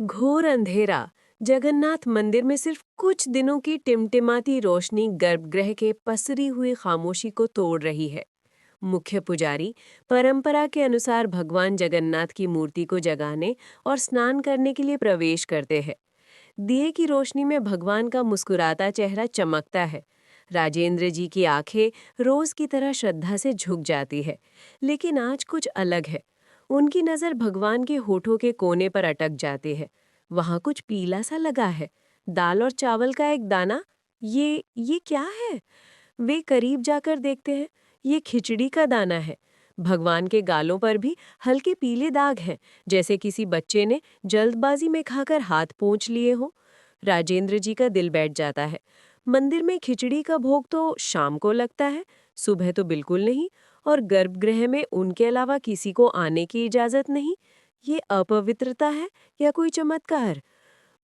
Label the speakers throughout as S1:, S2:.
S1: घोर अंधेरा। जगन्नाथ मंदिर में सिर्फ कुछ दिनों की टिमटिमाती रोशनी गर्भगृह के पसरी हुई खामोशी को तोड़ रही है। मुख्य पुजारी परंपरा के अनुसार भगवान जगन्नाथ की मूर्ति को जगाने और स्नान करने के लिए प्रवेश करते हैं। दिए की रोशनी में भगवान का मुस्कुराता चेहरा चमकता है। राजेंद्र जी की आंखें रोज की तरह श्रद्धा से झुक जाती है, लेकिन आज कुछ अलग है। उनकी नजर भगवान के होठों के कोने पर अटक जाती है। वहां कुछ पीला सा लगा है, दाल और चावल का एक दाना। ये क्या है? वे करीब जाकर देखते हैं। ये खिचड़ी का दाना है। भगवान के गालों पर भी हल्के पीले दाग हैं, जैसे किसी बच्चे ने जल्दबाजी में खाकर हाथ पोंछ लिए हो। राजेंद्र जी का दिल बैठ जाता है। मंदिर में खिचड़ी का भोग तो शाम को लगता है, सुबह तो बिल्कुल नहीं। और गर्भगृह में उनके अलावा किसी को आने की इजाजत नहीं। ये अपवित्रता है या कोई चमत्कार?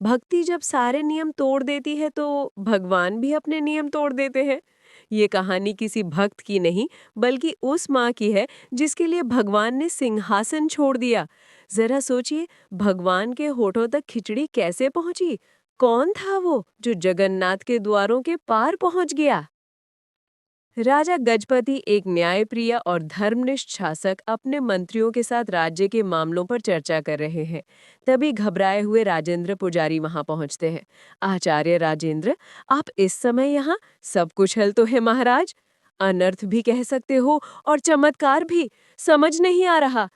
S1: भक्ति जब सारे नियम तोड़ देती है तो भगवान भी अपने नियम तोड़ देते हैं। ये कहानी किसी भक्त की नहीं, बल्कि उस माँ की है जिसके लिए भगवान ने सिंहासन छोड़ दिया। जरा सोचिए, भगवान के होठों तक खिचड़ी कैसे पहुंची? कौन था वो जो जगन्नाथ के द्वारों के पार पहुंच गया? राजा गजपति, एक न्यायप्रिय और धर्मनिष्ठ शासक, अपने मंत्रियों के साथ राज्य के मामलों पर चर्चा कर रहे हैं। तभी घबराए हुए राजेंद्र पुजारी वहां पहुंचते हैं। आचार्य राजेंद्र, आप इस समय यहाँ? सब कुछ हल तो है महाराज। अनर्थ भी कह सकते हो और चमत्कार भी। समझ नहीं आ रहा।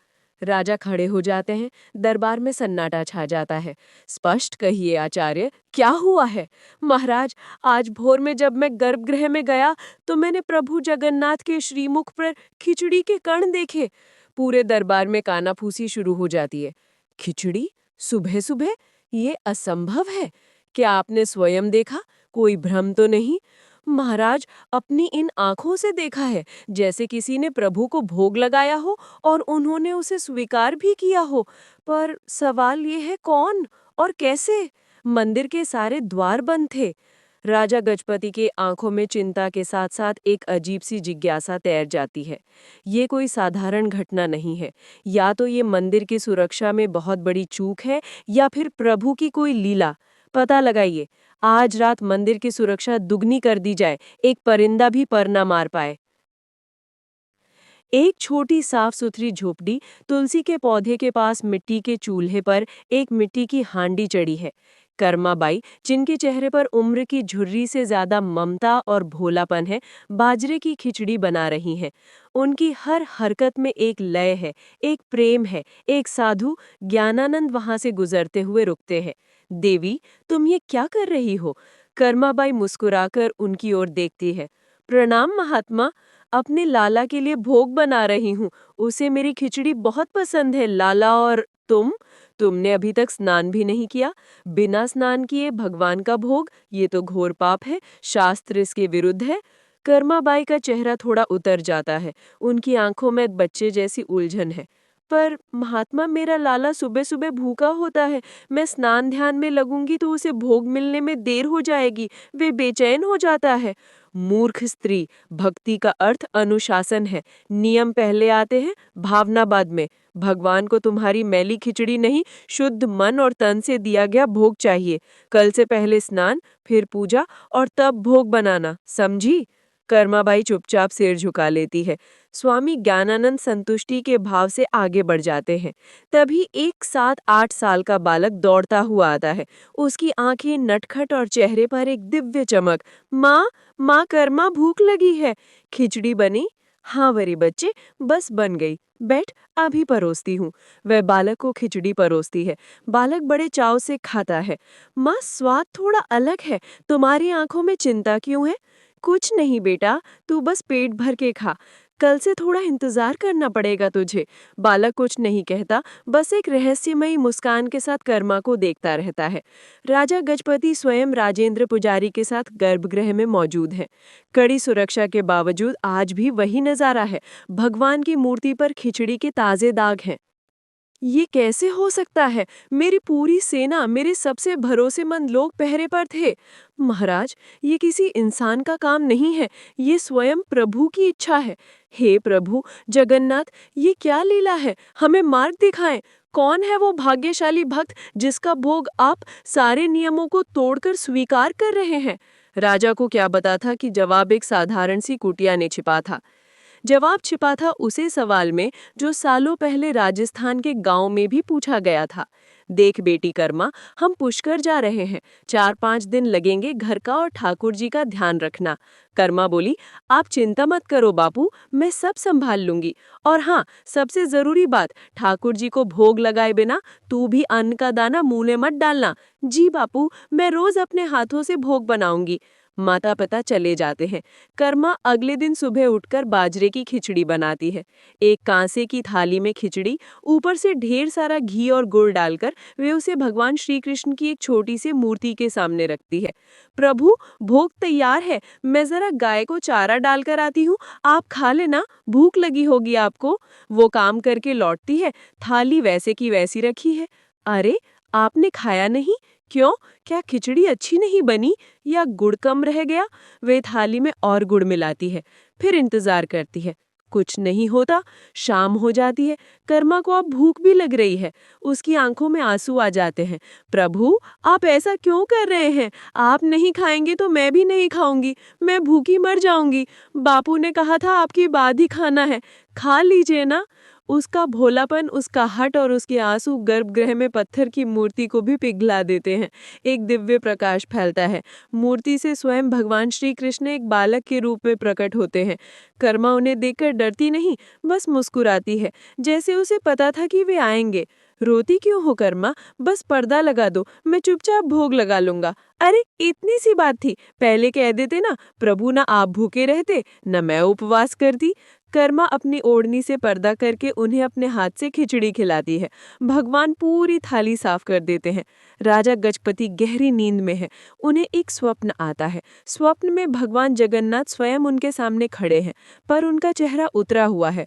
S1: राजा खड़े हो जाते हैं। दरबार में सन्नाटा छा जाता है। स्पष्ट कहिए आचार्य, क्या हुआ है? महाराज, आज भोर में जब मैं गर्भगृह में गया तो मैंने प्रभु जगन्नाथ के श्रीमुख पर खिचड़ी के कण देखे। पूरे दरबार में कानाफूसी शुरू हो जाती है। खिचड़ी? सुबह सुबह? ये असंभव है। क्या आपने स्वयं देखा? कोई भ्रम तो नहीं? महाराज, अपनी इन आंखों से देखा है, जैसे किसी ने प्रभु को भोग लगाया हो और उन्होंने उसे स्वीकार भी किया हो। पर सवाल ये है, कौन और कैसे? मंदिर के सारे द्वार बंद थे। राजा गजपति के आंखों में चिंता के साथ साथ एक अजीब सी जिज्ञासा तैर जाती है। ये कोई साधारण घटना नहीं है। या तो ये मंदिर की सुरक्षा में बहुत बड़ी चूक है, या फिर प्रभु की कोई लीला। पता लगाइए। आज रात मंदिर की सुरक्षा दुगनी कर दी जाए, एक परिंदा भी पर न मार पाए। एक छोटी साफ सुथरी झोपड़ी, तुलसी के पौधे के पास मिट्टी के चूल्हे पर एक मिट्टी की हांडी चढ़ी है। कर्माबाई, जिनके चेहरे पर उम्र की झुर्री से ज्यादा ममता और भोलापन है, बाजरे की खिचड़ी बना रही हैं। उनकी हर हरकत में एक लय है, एक प्रेम है। एक साधु ज्ञानानंद वहां से गुजरते हुए रुकते हैं। देवी, तुम ये क्या कर रही हो? कर्माबाई मुस्कुराकर उनकी ओर देखती है। प्रणाम महात्मा, अपने लाला के लिए भोग बना रही हूँ। उसे मेरी खिचड़ी बहुत पसंद है लाला। और तुमने अभी तक स्नान भी नहीं किया। बिना स्नान किए भगवान का भोग, ये तो घोर पाप है। शास्त्र इसके विरुद्ध है। कर्माबाई का चेहरा थोड़ा उतर जाता है। उनकी आंखों में एक बच्चे जैसी उलझन है। पर महात्मा, मेरा लाला सुबह सुबह भूखा होता है। मैं स्नान ध्यान में लगूंगी तो उसे भोग मिलने में देर हो जाएगी। वे बेचैन हो जाता है। मूर्ख स्त्री, भक्ति का अर्थ अनुशासन है। नियम पहले आते हैं, भावना बाद में। भगवान को तुम्हारी मैली खिचड़ी नहीं, शुद्ध मन और तन से दिया गया भोग चाहिए। कल से पहले स्नान, फिर पूजा और तब भोग बनाना, समझी? कर्माबाई चुपचाप सिर झुका लेती है। स्वामी ज्ञानानंद संतुष्टि के भाव से आगे बढ़ जाते हैं। तभी एक 7-8 साल का बालक दौड़ता हुआ आता है। उसकी आंखें नटखट और चेहरे पर एक दिव्य चमक। माँ, माँ कर्मा, भूख लगी है। खिचड़ी बनी? हाँ वरी बच्चे, बस बन गई। बैठ, अभी परोसती हूँ। वह बालक को खिचड़ी परोसती है। बालक बड़े चाव से खाता है। माँ, स्वाद थोड़ा अलग है। तुम्हारी आंखों में चिंता क्यों है? कुछ नहीं बेटा, तू बस पेट भर के खा। कल से थोड़ा इंतजार करना पड़ेगा तुझे। बालक कुछ नहीं कहता, बस एक रहस्यमयी मुस्कान के साथ कर्मा को देखता रहता है। राजा गजपति स्वयं राजेंद्र पुजारी के साथ गर्भगृह में मौजूद हैं। कड़ी सुरक्षा के बावजूद आज भी वही नजारा है। भगवान की मूर्ति पर खिचड़ी के ताजे दाग हैं। ये कैसे हो सकता है? मेरी पूरी सेना, मेरे सबसे भरोसेमंद लोग पहरे पर थे। महाराज, ये किसी इंसान का काम नहीं है। ये स्वयं प्रभु की इच्छा है। हे प्रभु जगन्नाथ, ये क्या लीला है? हमें मार्ग दिखाएं। कौन है वो भाग्यशाली भक्त जिसका भोग आप सारे नियमों को तोड़कर स्वीकार कर रहे हैं? राजा को क्या पता था कि जवाब एक साधारण सी कुटिया ने छिपा था। जवाब छिपा था उसी सवाल में जो सालों पहले राजस्थान के गांव में भी पूछा गया था। देख बेटी कर्मा, हम पुष्कर जा रहे हैं, 4-5 दिन लगेंगे, घर का और ठाकुर जी का ध्यान रखना। कर्मा बोली, आप चिंता मत करो बापू, मैं सब संभाल लूंगी। और हाँ, सबसे जरूरी बात, ठाकुर जी को भोग लगाए बिना तू भी अन्न का दाना मुंह में मत डालना। जी बापू, मैं रोज अपने हाथों से भोग बनाऊंगी। माता पिता चले जाते हैं। कर्मा अगले दिन सुबह उठकर बाजरे की खिचड़ी बनाती है। एक कांसे की थाली में खिचड़ी, ऊपर से ढेर सारा घी और गुड़ डालकर वे उसे भगवान श्री कृष्ण की एक छोटी सी मूर्ति के सामने रखती है। प्रभु, भोग तैयार है, मैं जरा गाय को चारा डालकर आती हूँ, आप खा लेना, भूख लगी होगी आपको। वो काम करके लौटती है, थाली वैसे की वैसी रखी है। अरे, आपने खाया नहीं? क्यों? क्या खिचड़ी अच्छी नहीं बनी या गुड़ कम रह गया? वे थाली में और गुड़ मिलाती है, फिर इंतजार करती है। कुछ नहीं होता। शाम हो जाती है। कर्मा को अब भूख भी लग रही है। उसकी आंखों में आंसू आ जाते हैं। प्रभु, आप ऐसा क्यों कर रहे हैं? आप नहीं खाएंगे तो मैं भी नहीं खाऊंगी, मैं भूखी मर जाऊंगी। बापू ने कहा था आपकी बाद ही खाना है, खा लीजिए ना। उसका भोलापन, उसका हठ और उसके आंसू गर्भगृह में पत्थर की मूर्ति को भी पिघला देते हैं। एक दिव्य प्रकाश फैलता है। मूर्ति से स्वयं भगवान श्री कृष्ण एक बालक के रूप में प्रकट होते हैं। कर्मा उन्हें देखकर डरती नहीं, बस मुस्कुराती है, जैसे उसे पता था कि वे आएंगे। रोती क्यों हो कर्मा? बस पर्दा लगा दो, मैं चुपचाप भोग लगा लूंगा। अरे, इतनी सी बात थी, पहले कह देते ना, प्रभु ना आप भूखे रहते न मैं उपवास करती। कर्मा अपनी ओढ़नी से पर्दा करके उन्हें अपने हाथ से खिचड़ी खिलाती है। भगवान पूरी थाली साफ कर देते हैं। राजा गजपति गहरी नींद में है। उन्हें एक स्वप्न आता है। स्वप्न में भगवान जगन्नाथ स्वयं उनके सामने खड़े हैं, पर उनका चेहरा उतरा हुआ है।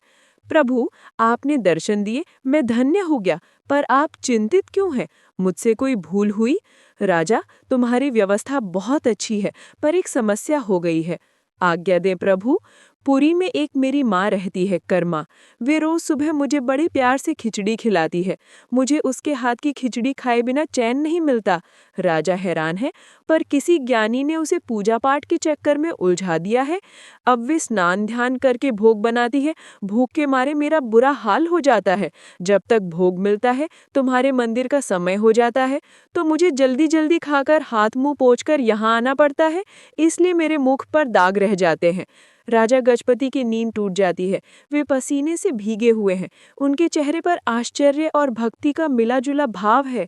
S1: प्रभु, आपने दर्शन दिए, मैं धन्य हो गया, पर आप चिंतित क्यों हैं? मुझसे कोई भूल हुई? राजा, तुम्हारी व्यवस्था बहुत अच्छी है, पर एक समस्या हो गई है। आज्ञा दें प्रभु। पुरी में एक मेरी माँ रहती है, कर्मा। वे रोज सुबह मुझे बड़े प्यार से खिचड़ी खिलाती है। मुझे उसके हाथ की खिचड़ी खाए बिना चैन नहीं मिलता। राजा हैरान है, पर किसी ज्ञानी ने उसे पूजा पाठ के चक्कर में उलझा दिया है। अब वे स्नान ध्यान करके भोग बनाती है। भूख के मारे मेरा बुरा हाल हो जाता है। जब तक भोग मिलता है तुम्हारे मंदिर का समय हो जाता है, तो मुझे जल्दी जल्दी खाकर हाथ मुंह पोंछकर यहाँ आना पड़ता है, इसलिए मेरे मुख पर दाग रह जाते हैं। राजा गजपति की नींद टूट जाती है। वे पसीने से भीगे हुए हैं। उनके चेहरे पर आश्चर्य और भक्ति का मिला जुला भाव है।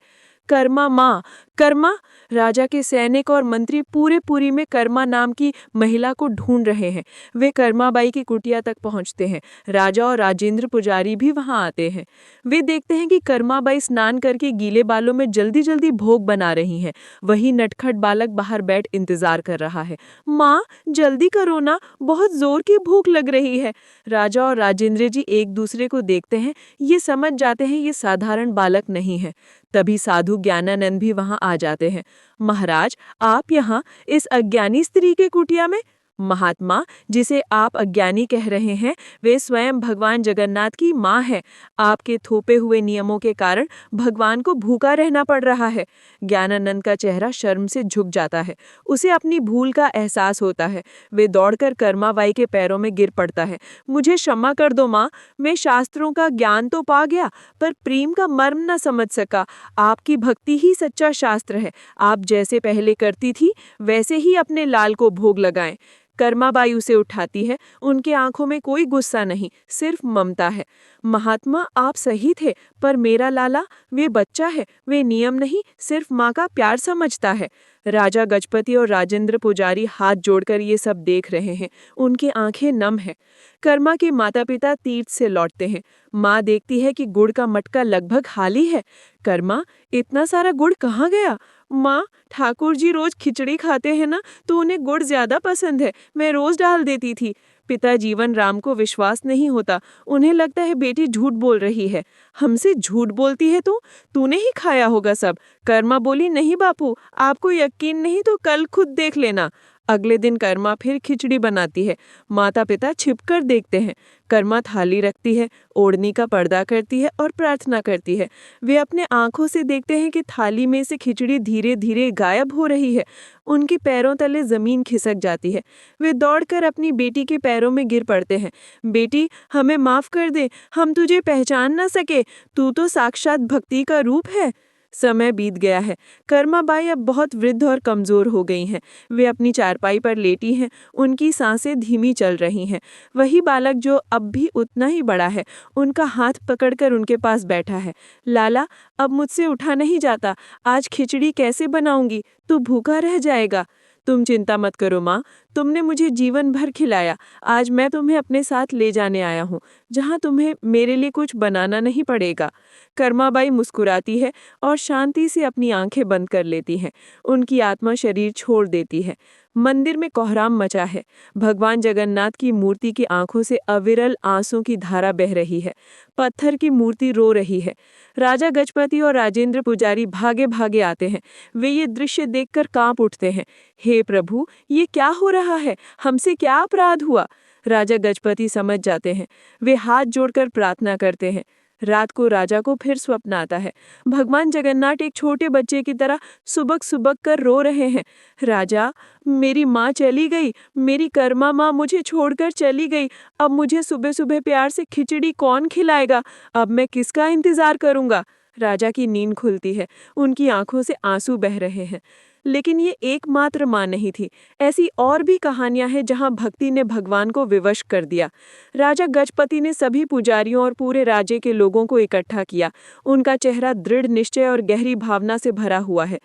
S1: कर्मा माँ, कर्मा। राजा के सैनिक और मंत्री पूरे पुरी में कर्मा नाम की महिला को ढूंढ रहे हैं। वे कर्माबाई की कुटिया तक पहुंचते हैं। राजा और राजेंद्र पुजारी भी वहां आते हैं। वे देखते हैं कि कर्माबाई स्नान करके गीले बालों में जल्दी जल्दी भोग बना रही हैं। वही नटखट बालक बाहर बैठ इंतजार कर रहा है। माँ, जल्दी करो ना, बहुत जोर की भूख लग रही है। राजा और राजेंद्र जी एक दूसरे को देखते हैं। ये समझ जाते हैं ये साधारण बालक नहीं है। तभी साधु ज्ञानानंद भी वहां आ जाते हैं। महाराज, आप यहाँ इस अज्ञानी स्त्री के कुटिया में? महात्मा, जिसे आप अज्ञानी कह रहे हैं, वे स्वयं भगवान जगन्नाथ की माँ है। आपके थोपे हुए नियमों के कारण भगवान को भूखा रहना पड़ रहा है। ज्ञानानंद का चेहरा शर्म से झुक जाता है। उसे अपनी भूल का एहसास होता है। वे दौड़कर कर्माबाई के पैरों में गिर पड़ता है। मुझे क्षमा कर दो माँ, मैं शास्त्रों का ज्ञान तो पा गया, पर प्रेम का मर्म न समझ सका। आपकी भक्ति ही सच्चा शास्त्र है। आप जैसे पहले करती थी, वैसे ही अपने लाल को भोग लगाएं। कर्माबाई उसे उठाती है। उनके आंखों में कोई गुस्सा नहीं, सिर्फ ममता है। महात्मा, आप सही थे, पर मेरा लाला, वे बच्चा है, वे नियम नहीं, सिर्फ माँ का प्यार समझता है। राजा गजपति और राजेंद्र पुजारी हाथ जोड़कर ये सब देख रहे हैं। उनकी आंखें नम हैं। कर्मा के माता पिता तीर्थ से लौटते हैं। माँ देखती है कि गुड़ का मटका लगभग खाली है। कर्मा, इतना सारा गुड़ कहाँ गया? माँ, ठाकुर जी रोज खिचड़ी खाते हैं ना, तो उन्हें गुड़ ज्यादा पसंद है, मैं रोज डाल देती थी। पिता जीवन राम को विश्वास नहीं होता। उन्हें लगता है बेटी झूठ बोल रही है। हमसे झूठ बोलती है तूने ही खाया होगा सब। कर्मा बोली, नहीं बापू, आपको यकीन नहीं तो कल खुद देख लेना।
S2: अगले दिन कर्मा फिर खिचड़ी बनाती है। माता पिता छिपकर देखते हैं। कर्मा थाली रखती है, ओढ़नी का पर्दा करती है और प्रार्थना करती है। वे अपने आंखों से देखते हैं कि थाली में से खिचड़ी धीरे धीरे गायब हो रही है। उनकी पैरों तले जमीन खिसक जाती है। वे दौड़कर अपनी बेटी के पैरों में गिर पड़ते हैं। बेटी, हमें माफ कर दे, हम तुझे पहचान न सके, तू तो साक्षात भक्ति का रूप है। समय बीत गया है। कर्माबाई अब बहुत वृद्ध और कमजोर हो गई हैं। वे अपनी चारपाई पर लेटी हैं। उनकी सांसें धीमी चल रही हैं। वही बालक जो अब भी उतना ही बड़ा है, उनका हाथ पकड़कर उनके पास बैठा है। लाला, अब मुझसे उठा नहीं जाता। आज खिचड़ी कैसे बनाऊंगी? तू भूखा रह जाएगा। तुम चिंता मत करो माँ, तुमने मुझे जीवन भर खिलाया। आज मैं तुम्हें अपने साथ ले जाने आया हूँ, जहाँ तुम्हें मेरे लिए कुछ बनाना नहीं पड़ेगा। कर्माबाई मुस्कुराती है और शांति से अपनी आंखें बंद कर लेती हैं। उनकी आत्मा शरीर छोड़ देती है। मंदिर में कोहराम मचा है। भगवान जगन्नाथ की मूर्ति की आंखों से अविरल आंसू की धारा बह रही है। पत्थर की मूर्ति रो रही है। राजा गजपति और राजेंद्र पुजारी भागे भागे आते हैं। वे ये दृश्य देखकर कांप उठते हैं। हे प्रभु, ये क्या हो रहा है? हमसे क्या अपराध हुआ? राजा गजपति समझ जाते हैं। वे हाथ जोड़कर प्रार्थना करते हैं। रात को राजा को फिर स्वप्न आता है। भगवान जगन्नाथ एक छोटे बच्चे की तरह सुबक सुबक कर रो रहे हैं। राजा, मेरी माँ चली गई, मेरी कर्मा माँ मुझे छोड़कर चली गई। अब मुझे सुबह सुबह प्यार से खिचड़ी कौन खिलाएगा? अब मैं किसका इंतजार करूंगा? राजा की नींद खुलती है। उनकी आंखों से आंसू बह रहे हैं। लेकिन ये एकमात्र माँ नहीं थी। ऐसी और भी कहानियां हैं जहां भक्ति ने भगवान को विवश कर दिया। राजा गजपति ने सभी पुजारियों और पूरे राज्य के लोगों को इकट्ठा किया। उनका चेहरा दृढ़ निश्चय और गहरी भावना से भरा हुआ है।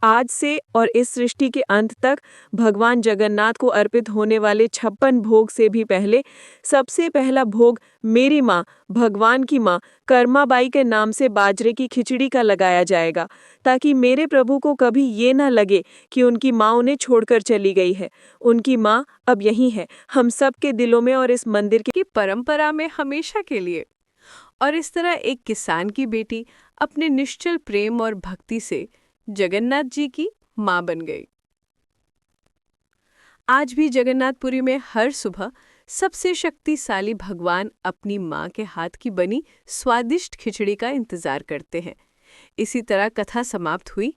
S2: आज से और इस सृष्टि के अंत तक भगवान जगन्नाथ को अर्पित होने वाले 56 भोग से भी पहले सबसे पहला भोग मेरी माँ, भगवान की माँ कर्माबाई के नाम से बाजरे की खिचड़ी का लगाया जाएगा, ताकि मेरे प्रभु को कभी ये ना लगे कि उनकी माँ उन्हें छोड़कर चली गई है। उनकी माँ अब यही है, हम सब के दिलों में और इस मंदिर की
S1: परंपरा में हमेशा के लिए। और इस तरह एक किसान की बेटी अपने निश्चल प्रेम और भक्ति से जगन्नाथ जी की माँ बन गई। आज भी जगन्नाथपुरी में हर सुबह सबसे शक्तिशाली भगवान अपनी माँ के हाथ की बनी स्वादिष्ट खिचड़ी का इंतजार करते हैं। इसी तरह कथा समाप्त हुई।